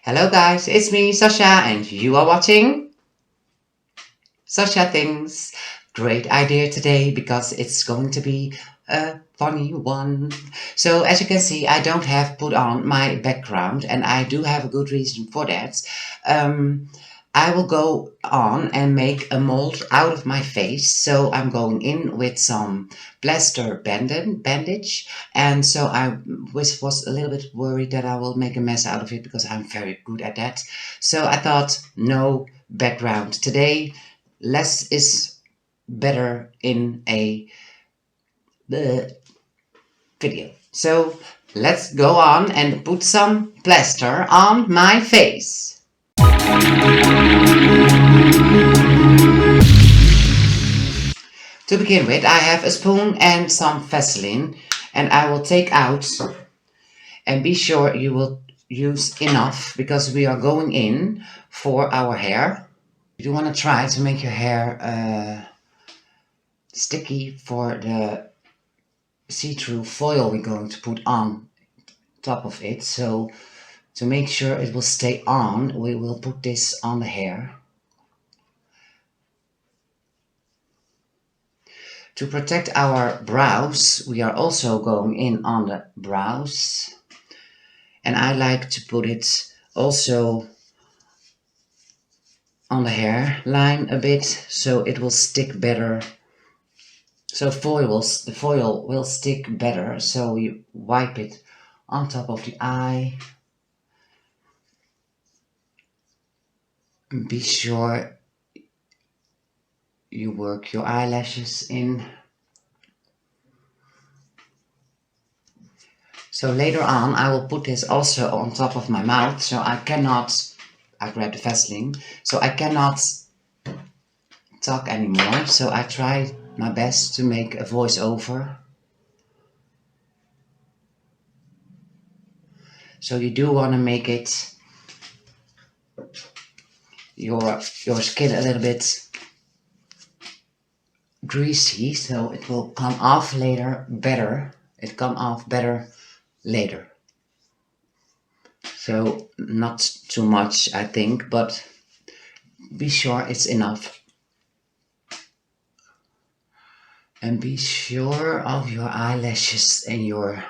Hello guys, it's me Sasha and you are watching Sasha Things. Great idea today because it's going to be a funny one. So as you can see, I don't have put on my background and I do have a good reason for that. I will go on and make a mold out of my face. So I'm going in with some plaster bandage. And so I was a little bit worried that I will make a mess out of it because I'm very good at that. So I thought, no background today. Less is better in a video. So let's go on and put some plaster on my face. To begin with, I have a spoon and some Vaseline, and I will take out, and be sure you will use enough because we are going in for our hair. You do want to try to make your hair sticky for the see-through foil we're going to put on top of it. So to make sure it will stay on, we will put this on the hair. To protect our brows, we are also going in on the brows. And I like to put it also on the hairline a bit, so it will stick better. So the foil will stick better, so you wipe it on top of the eye. Be sure you work your eyelashes in. So later on I will put this also on top of my mouth, so I grab the Vaseline, so I cannot talk anymore, so I try my best to make a voiceover. So you do want to make it your skin a little bit greasy, so it will come off better. It come off better later. So not too much, I think, but be sure it's enough. And be sure of your eyelashes and your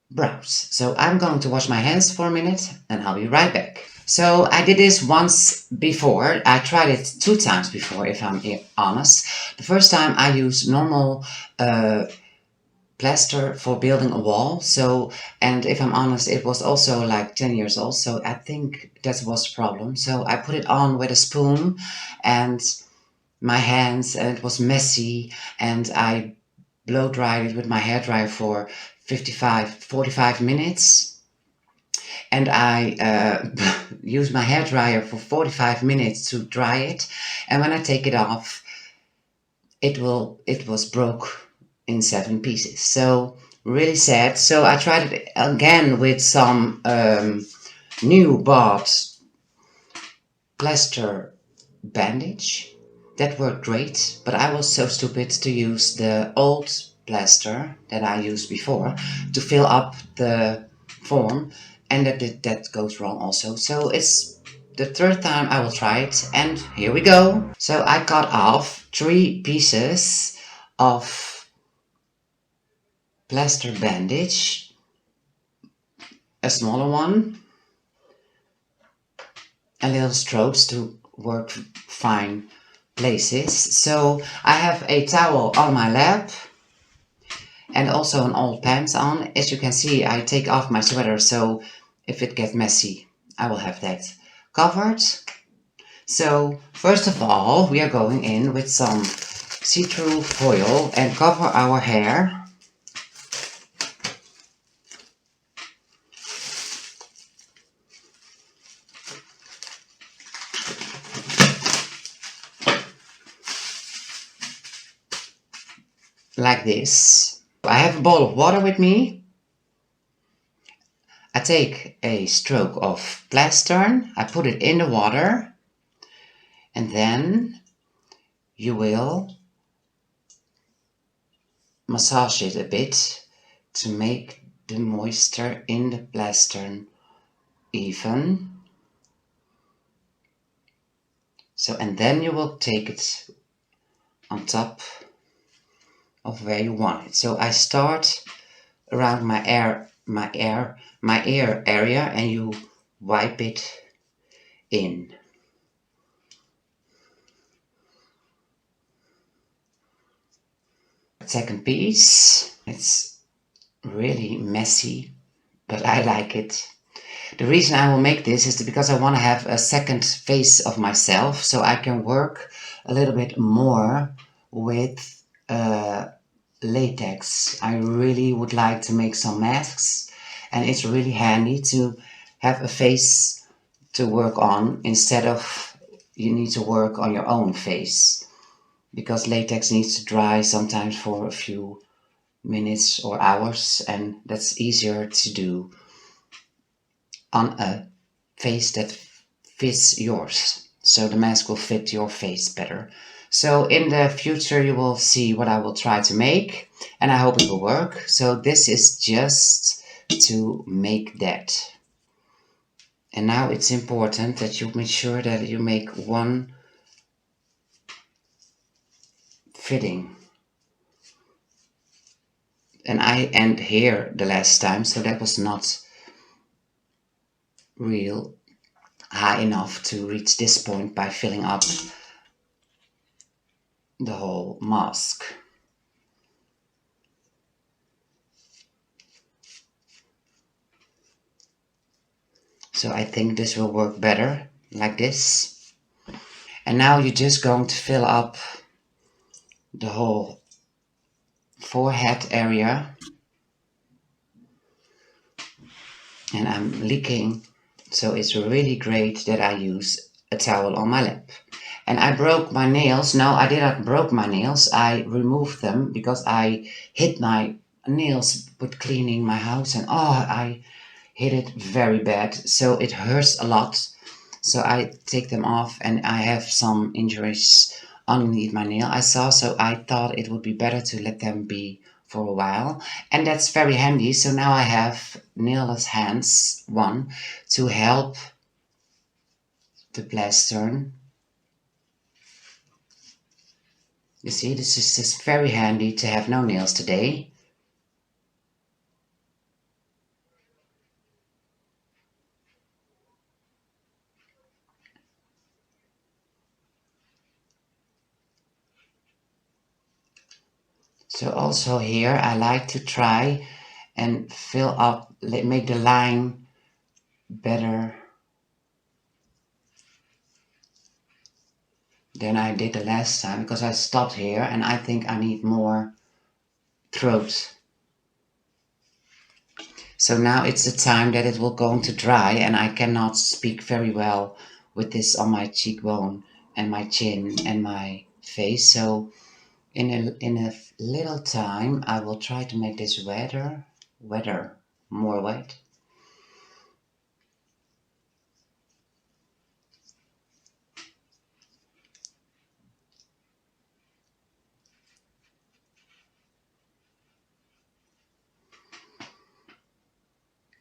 brows. So I'm going to wash my hands for a minute and I'll be right back. So I did this once before. I tried it 2 times before, if I'm honest. The first time I used normal plaster for building a wall. So, and if I'm honest, it was also like 10 years old. So I think that was the problem. So I put it on with a spoon and my hands, and it was messy, and I blow dried it with my hairdryer for 45 minutes, and I used my hairdryer for 45 minutes to dry it, and when I take it off, it was broke in 7 pieces. So really sad. So I tried it again with some new bought plaster bandage. That worked great, but I was so stupid to use the old plaster that I used before to fill up the form, and that goes wrong also. So it's the 3rd time I will try it, and here we go. So I cut off 3 pieces of plaster bandage, a smaller one, and little strokes to work fine places. So I have a towel on my lap and also an old pants on. As you can see, I take off my sweater, so if it gets messy, I will have that covered. So first of all, we are going in with some see-through foil and cover our hair. Like this. I have a bowl of water with me. I take a stroke of plaster, I put it in the water, and then you will massage it a bit to make the moisture in the plaster even. So, and then you will take it on top of where you want it. So I start around my ear area, and you wipe it in. Second piece, it's really messy, but I like it. The reason I will make this is because I want to have a second face of myself, so I can work a little bit more with latex. I really would like to make some masks, and it's really handy to have a face to work on instead of you need to work on your own face, because latex needs to dry sometimes for a few minutes or hours, and that's easier to do on a face that fits yours. So the mask will fit your face better. So in the future you will see what I will try to make, and I hope it will work. So this is just to make that. And now it's important that you make sure that you make one fitting. And I end here the last time, so that was not real high enough to reach this point by filling up the whole mask. So I think this will work better like this. And now you're just going to fill up the whole forehead area. And I'm leaking, so it's really great that I use a towel on my lip. And I broke my nails. No, I did not broke my nails. I removed them because I hit my nails with cleaning my house, and I hit it very bad. So it hurts a lot. So I take them off, and I have some injuries underneath my nail I saw, so I thought it would be better to let them be for a while. And that's very handy. So now I have nailless hands, one, to help the plaster. You see, this is just very handy to have no nails today. So also here I like to try and fill up, make the line better than I did the last time, because I stopped here and I think I need more throat. So now it's the time that it will going to dry, and I cannot speak very well with this on my cheekbone and my chin and my face. So in a little time I will try to make this wetter, more wet.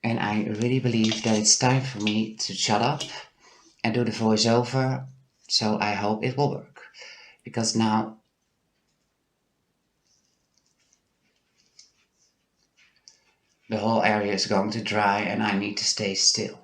And I really believe that it's time for me to shut up and do the voiceover. So I hope it will work, because now the whole area is going to dry and I need to stay still.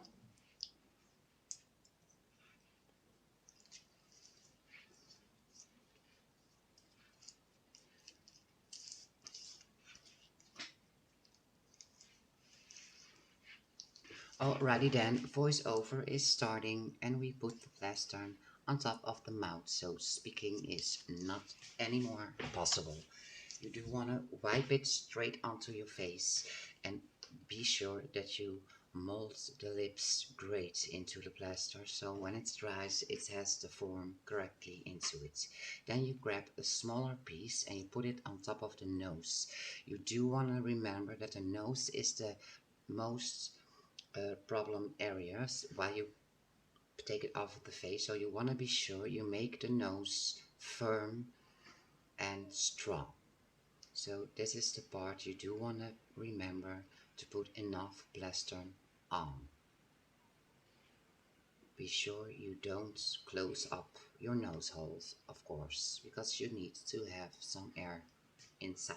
Alrighty then, voiceover is starting, and we put the plaster on top of the mouth, so speaking is not anymore possible. You do want to wipe it straight onto your face, and be sure that you mold the lips great into the plaster, so when it dries it has the form correctly into it. Then you grab a smaller piece and you put it on top of the nose. You do want to remember that the nose is the most problem areas while you take it off of the face, so you want to be sure you make the nose firm and strong. So this is the part you do want to remember to put enough plaster on. Be sure you don't close up your nose holes, of course, because you need to have some air inside.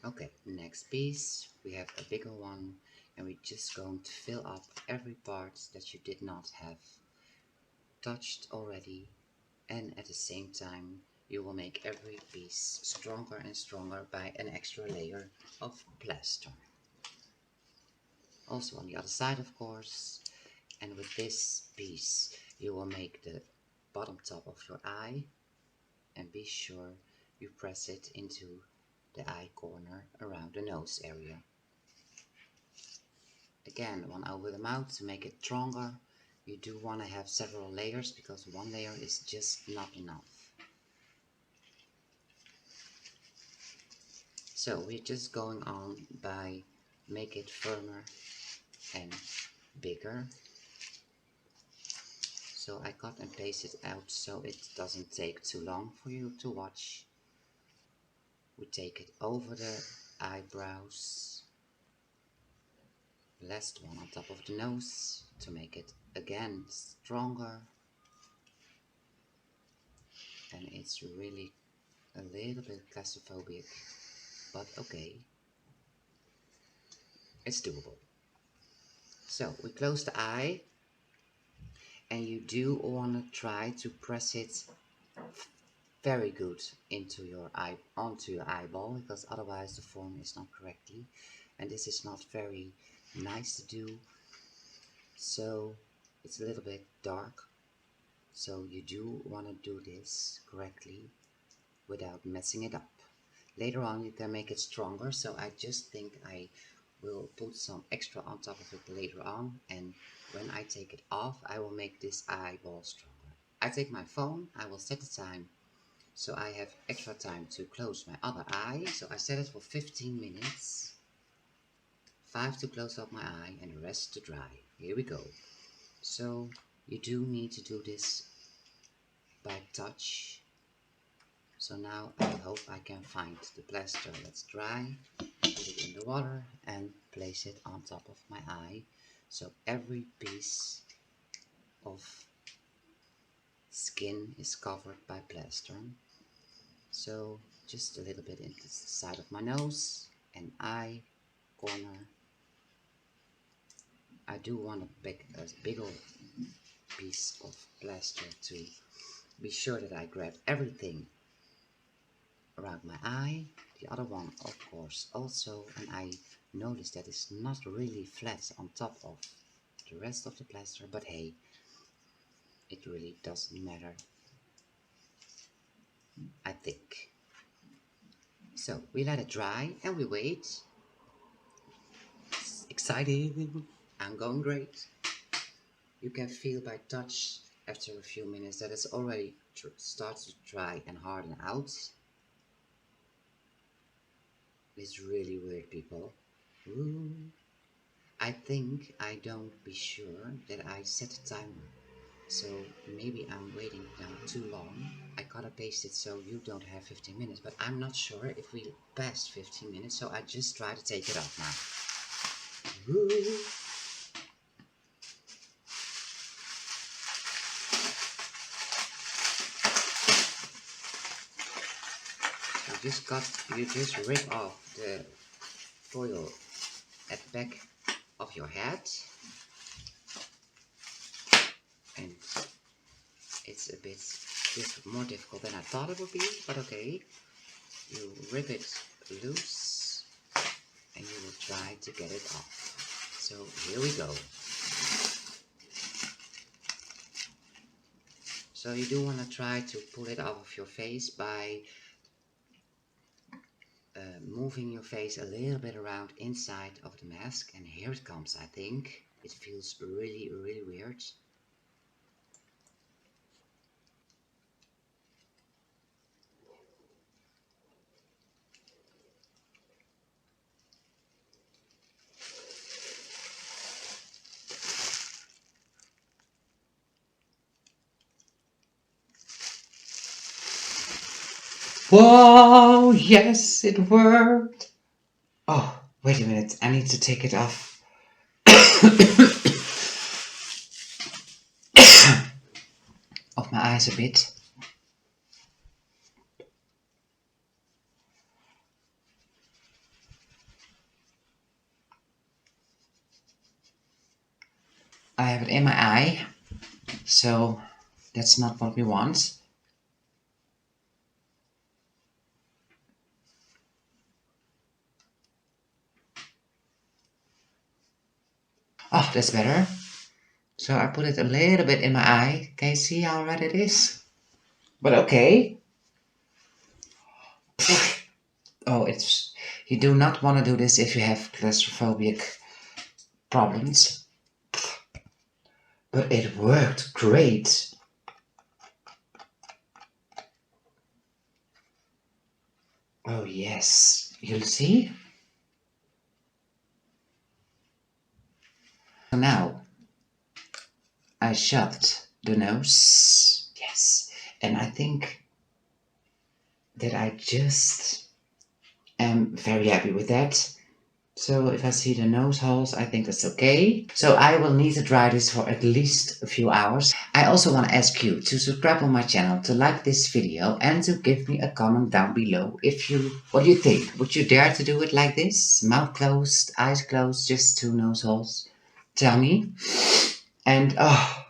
Okay, next piece, we have a bigger one, and we're just going to fill up every part that you did not have touched already, and at the same time you will make every piece stronger and stronger by an extra layer of plaster. Also on the other side, of course. And with this piece you will make the bottom top of your eye, and be sure you press it into the eye corner around the nose area. Again, one over the mouth to make it stronger. You do want to have several layers because one layer is just not enough. So we're just going on by make it firmer and bigger. So I cut and paste it out so it doesn't take too long for you to watch. We take it over the eyebrows, last one on top of the nose to make it again stronger. And it's really a little bit claustrophobic, but okay, it's doable. So we close the eye, and you do want to try to press it very good into your eye, onto your eyeball, because otherwise the form is not correctly, and this is not very nice to do. So it's a little bit dark, so you do want to do this correctly without messing it up. Later on you can make it stronger, so I just think I will put some extra on top of it later on, and when I take it off I will make this eyeball stronger. I take my phone, I will set the time, so I have extra time to close my other eye. So I set it for 15 minutes, 5 to close up my eye and the rest to dry. Here we go. So you do need to do this by touch. So now I hope I can find the plaster that's dry, put it in the water and place it on top of my eye. So every piece of skin is covered by plaster. So just a little bit into the side of my nose and eye corner. I do want a bigger piece of plaster to be sure that I grab everything around my eye. The other one, of course, also, and I noticed that it's not really flat on top of the rest of the plaster, but hey, it really doesn't matter, I think. So we let it dry and we wait. It's exciting. I'm going great. You can feel by touch after a few minutes that it's already starts to dry and harden out. It's really weird, people. Ooh. I think I don't be sure that I set a timer. So maybe I'm waiting now too long. I gotta paste it so you don't have 15 minutes, but I'm not sure if we passed 15 minutes, so I just try to take it off now. Ooh. You just rip off the foil at the back of your head, and it's a bit more difficult than I thought it would be, but okay. You rip it loose and you will try to get it off. So here we go. So you do want to try to pull it off of your face by moving your face a little bit around inside of the mask, and here it comes. I think it feels really weird. Whoa, yes, it worked. Oh, Wait a minute, I need to take it off. Off my eyes a bit. I have it in my eye, so that's not what we want. Oh, that's better. So I put it a little bit in my eye. Can you see how red it is? But okay. Oh, it's... You do not want to do this if you have claustrophobic problems. But it worked great. Oh yes, you'll see. So now I shoved the nose. Yes, and I think that I just am very happy with that. So if I see the nose holes, I think that's okay. So I will need to dry this for at least a few hours. I also want to ask you to subscribe on my channel, to like this video, and to give me a comment down below what do you think? Would you dare to do it like this? Mouth closed, eyes closed, just 2 nose holes? Tell me. And oh,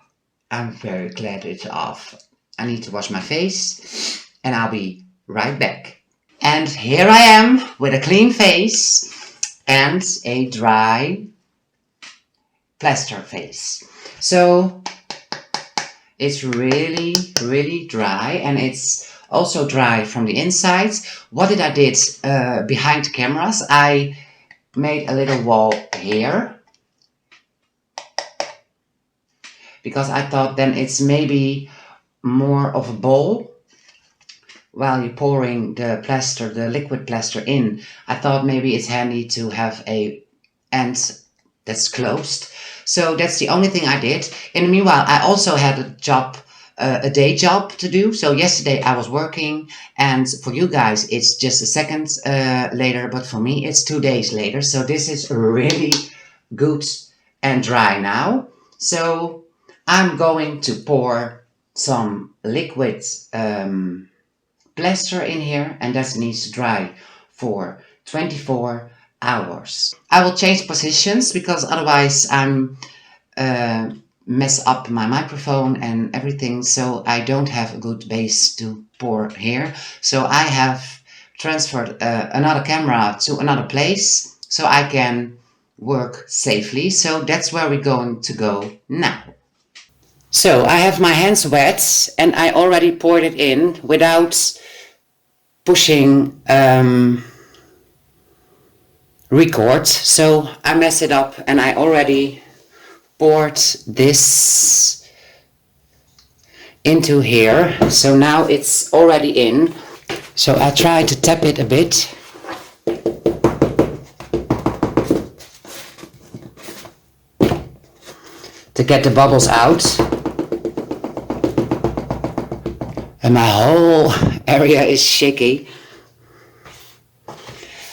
I'm very glad it's off. I need to wash my face, and I'll be right back. And here I am with a clean face and a dry plaster face. So it's really, really dry, and it's also dry from the inside. What did I did behind cameras? I made a little wall here because I thought then it's maybe more of a bowl while you're pouring the plaster, the liquid plaster in. I thought maybe it's handy to have a end that's closed. So that's the only thing I did. In the meanwhile, I also had a day job to do. So yesterday I was working, and for you guys it's just a second later, but for me it's 2 days later. So this is really good and dry now. So I'm going to pour some liquid plaster in here, and that needs to dry for 24 hours. I will change positions because otherwise I'm mess up my microphone and everything, so I don't have a good base to pour here. So I have transferred another camera to another place so I can work safely. So that's where we're going to go now. So I have my hands wet and I already poured it in without pushing record. So I mess it up and I already poured this into here. So now it's already in. So I try to tap it a bit. To get the bubbles out. And my whole area is shaky.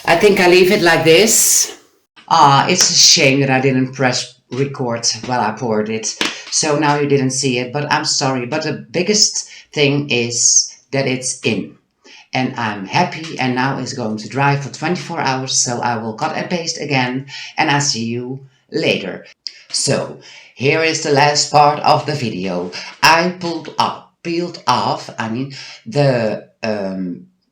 I think I leave it like this. It's a shame that I didn't press record while I poured it. So now you didn't see it, but I'm sorry. But the biggest thing is that it's in. And I'm happy, and now it's going to dry for 24 hours. So I will cut and paste again, and I'll see you later. So here is the last part of the video. I peeled off the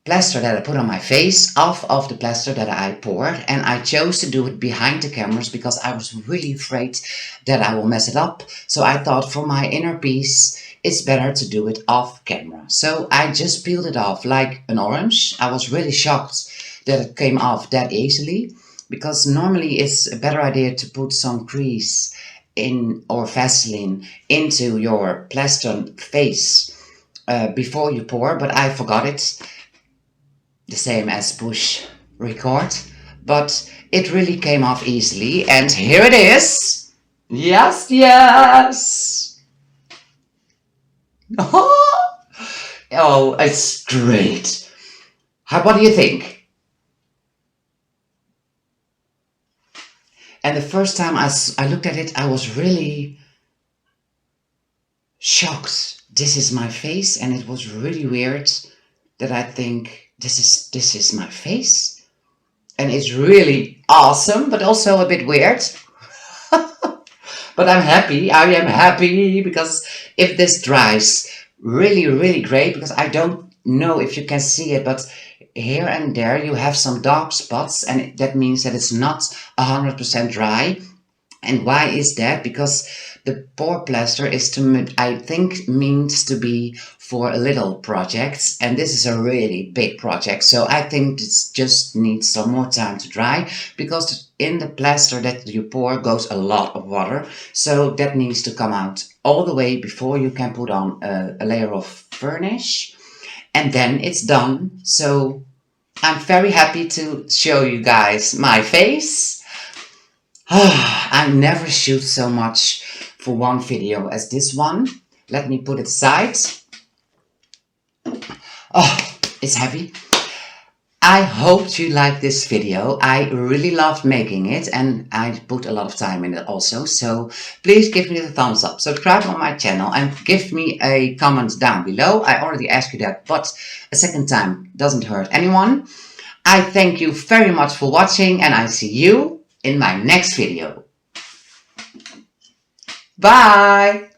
plaster that I put on my face off of the plaster that I poured, and I chose to do it behind the cameras because I was really afraid that I will mess it up. So I thought for my inner peace it's better to do it off camera. So I just peeled it off like an orange. I was really shocked that it came off that easily, because normally it's a better idea to put some grease in or Vaseline into your plaster face before you pour, but I forgot it. The same as push record, but it really came off easily, and here it is. Yes, yes. Oh, it's great. What do you think? And the first time I looked at it, I was really shocked. This is my face, and it was really weird that I think this is my face. And it's really awesome, but also a bit weird. But I'm happy. I am happy because if this dries really, really great, because I don't know if you can see it, but here and there you have some dark spots, and that means that it's not 100% dry. And why is that? Because the pour plaster is I think, means to be for little projects, and this is a really big project. So I think it just needs some more time to dry, because in the plaster that you pour goes a lot of water. So that needs to come out all the way before you can put on a layer of varnish, and then it's done. So I'm very happy to show you guys my face. I never shoot so much for one video as this one. Let me put it aside. Oh, it's heavy. I hope you liked this video. I really loved making it, and I put a lot of time in it also. So please give me the thumbs up, subscribe on my channel, and give me a comment down below. I already asked you that, but a second time doesn't hurt anyone. I thank you very much for watching, and I see you in my next video. Bye!